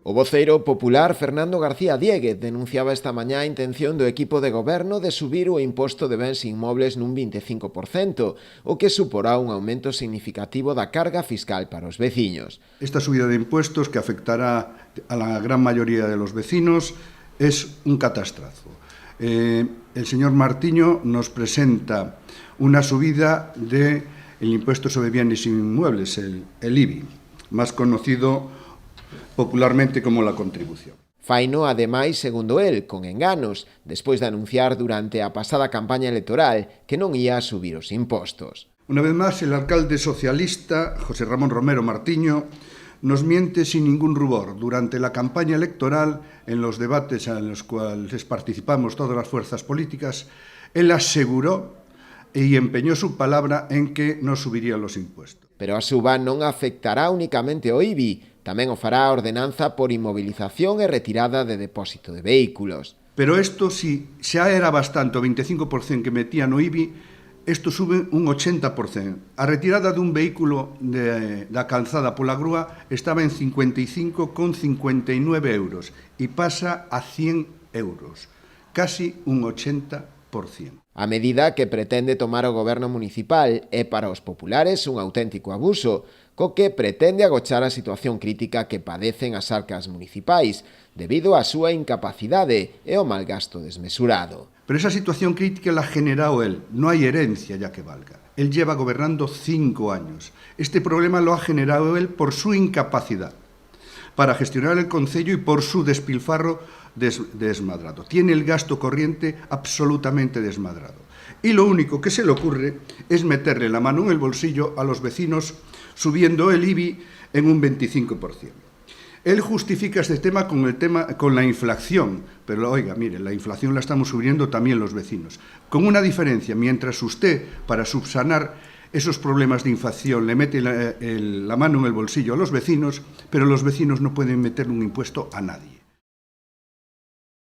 O voceiro popular Fernando García Diéguez denunciaba esta mañá a intención do equipo de goberno de subir o imposto de bens inmobles nun 25%, o que suporá un aumento significativo da carga fiscal para os veciños. Esta subida de impuestos, que afectará a la gran mayoría de los vecinos, es un catastrazo. El señor Martiño nos presenta una subida del impuesto sobre bienes inmuebles, el IBI, más conocido popularmente como la contribución. Faino, ademais, segundo el, con enganos, despois de anunciar durante a pasada campaña electoral que non ía subir os impostos. Una vez más, el alcalde socialista, José Ramón Romero Martiño, nos miente sin ningún rubor. Durante la campaña electoral, en los debates en los cuales participamos todas las fuerzas políticas, él aseguró y empeñó su palabra en que no subiría los impuestos. Pero a suba non afectará únicamente o IBI, tamén o fará a ordenanza por inmovilización e retirada de depósito de vehículos. Pero isto, si xa era bastante o 25% que metía no IBI, isto sube un 80%. A retirada dun vehículo da calzada pola grúa estaba en 55,59 euros e pasa a 100 euros, casi un 80%. A medida que pretende tomar o goberno municipal é para os populares un auténtico abuso, co que pretende agochar a situación crítica que padecen as arcas municipais debido á súa incapacidade e ao malgasto desmesurado. Pero esa situación crítica la ha generado él, no hay herencia ya que valga. Él lleva gobernando 5 años. Este problema lo ha generado él por su incapacidad para gestionar el concello y por su despilfarro desmadrado. Tiene el gasto corriente absolutamente desmadrado. Y lo único que se le ocurre es meterle la mano en el bolsillo a los vecinos subiendo el IBI en un 25%. Él justifica este tema con la inflación, pero oiga, mire, la inflación la estamos subiendo también los vecinos. Con una diferencia, mientras usted, para subsanar esos problemas de inflación, le mete la mano en el bolsillo a los vecinos, pero los vecinos no pueden meter un impuesto a nadie.